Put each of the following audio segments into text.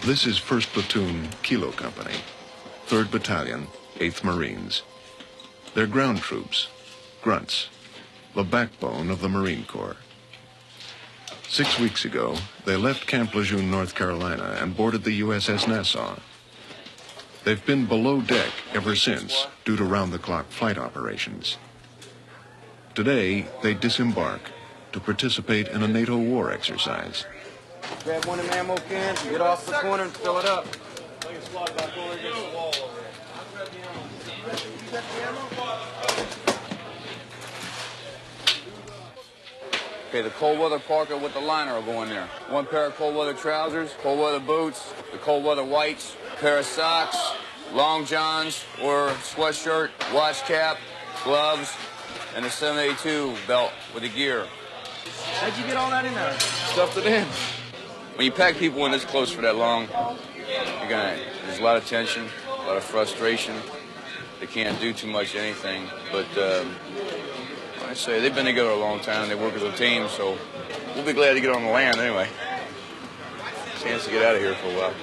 This is 1st Platoon Kilo Company, 3rd Battalion, 8th Marines. They're ground troops, grunts, the backbone of the Marine Corps. 6 weeks ago, they left Camp Lejeune, North Carolina, and boarded the USS Nassau. They've been below deck ever since, due to round-the-clock flight operations. Today, they disembark to participate in a NATO war exercise. Grab one of them ammo cans, get off the corner and fill it up. Okay, the cold weather parka with the liner will go in there. One pair of cold weather trousers, cold weather boots, the cold weather whites, a pair of socks, long johns or sweatshirt, watch cap, gloves, and a 782 belt with the gear. How'd you get all that in there? Stuffed it in. When you pack people in this close for that long, there's a lot of tension, a lot of frustration. They can't do too much anything, but like I say, they've been together a long time. They work as a team, so we'll be glad to get on the land anyway. Chance to get out of here for a while.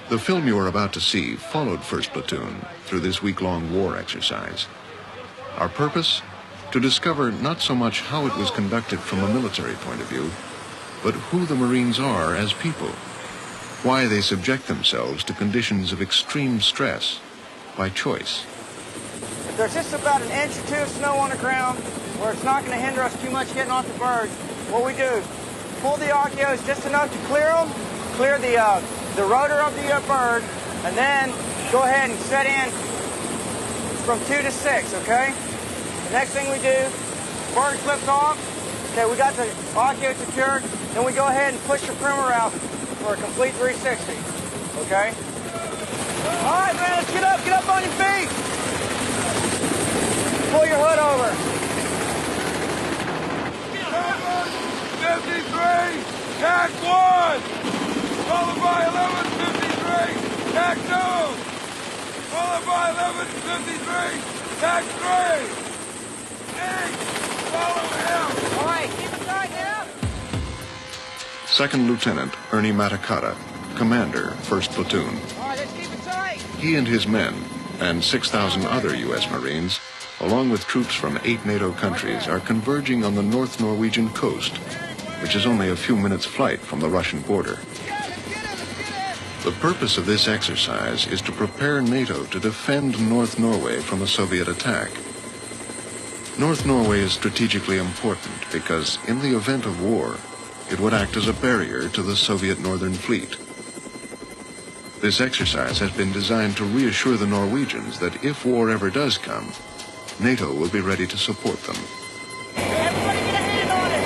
The film you are about to see followed 1st Platoon through this week-long war exercise. Our purpose? To discover not so much how it was conducted from a military point of view, but who the Marines are as people, why they subject themselves to conditions of extreme stress by choice. If there's just about an inch or two of snow on the ground where it's not going to hinder us too much getting off the bird, what we do, pull the archeos just enough to clear them, clear the rotor of the bird, and then go ahead and set in from 2 to 6, okay? The next thing we do, bird flips off. Okay, we got the archeo secured. Then we go ahead and push the primer out for a complete 360. Okay? All right, man, let's get up on your feet. Pull your hood over. 53, tack 1, followed by 1153, tack 2, followed by 1153, tack 3. Follow him! All right, keep it tight now. 2nd Lieutenant Ernie Matacata, Commander, 1st Platoon. All right, let's keep it tight. He and his men, and 6,000 other U.S. Marines, along with troops from 8 NATO countries, are converging on the North Norwegian coast, which is only a few minutes' flight from the Russian border. The purpose of this exercise is to prepare NATO to defend North Norway from a Soviet attack. North Norway is strategically important because, in the event of war, it would act as a barrier to the Soviet Northern Fleet. This exercise has been designed to reassure the Norwegians that if war ever does come, NATO will be ready to support them. Everybody get a hand on it.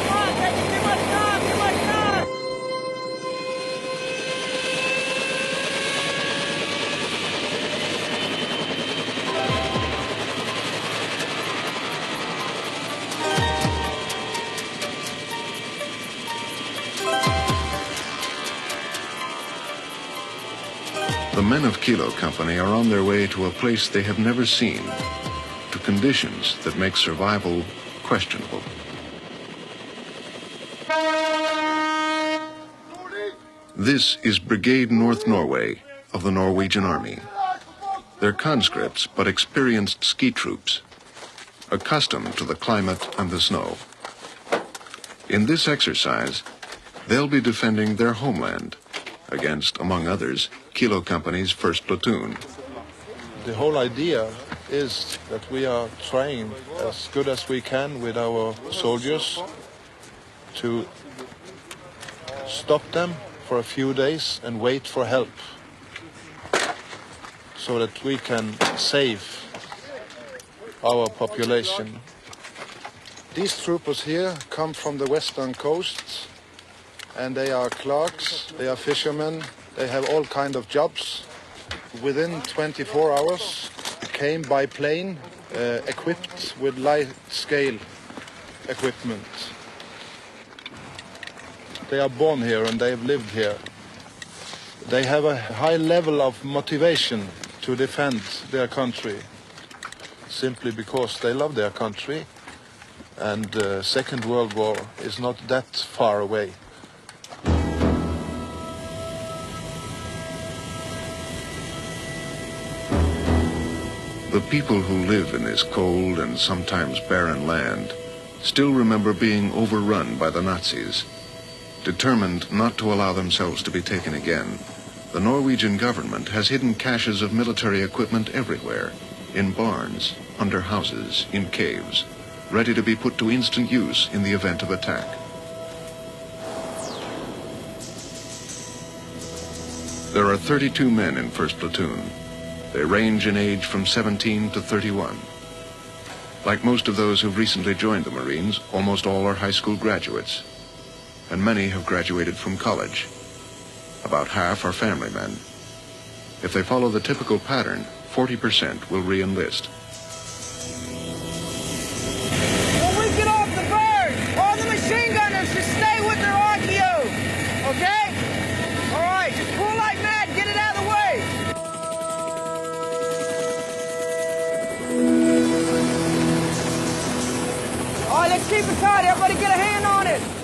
Come on, taking too much time, too much time. The men of Kilo Company are on their way to a place they have never seen, to conditions that make survival questionable. This is Brigade North Norway of the Norwegian Army. They're conscripts but experienced ski troops, accustomed to the climate and the snow. In this exercise, they'll be defending their homeland against, among others, Kilo Company's 1st Platoon. The whole idea is that we are trying as good as we can with our soldiers to stop them for a few days and wait for help so that we can save our population. These troopers here come from the western coast, and they are clerks, they are fishermen, they have all kinds of jobs. Within 24 hours, came by plane, equipped with light scale equipment. They are born here and they have lived here. They have a high level of motivation to defend their country, simply because they love their country, and the Second World War is not that far away. The people who live in this cold and sometimes barren land still remember being overrun by the Nazis. Determined not to allow themselves to be taken again, the Norwegian government has hidden caches of military equipment everywhere, in barns, under houses, in caves, ready to be put to instant use in the event of attack. There are 32 men in 1st Platoon. They range in age from 17 to 31. Like most of those who've recently joined the Marines, almost all are high school graduates, and many have graduated from college. About half are family men. If they follow the typical pattern, 40% will re-enlist. When we get off the bird, all the machine gunners should stay with their RKO, okay? All right, just pull like mad, get it out of the way. All right, let's keep it tight. Everybody get a hand on it.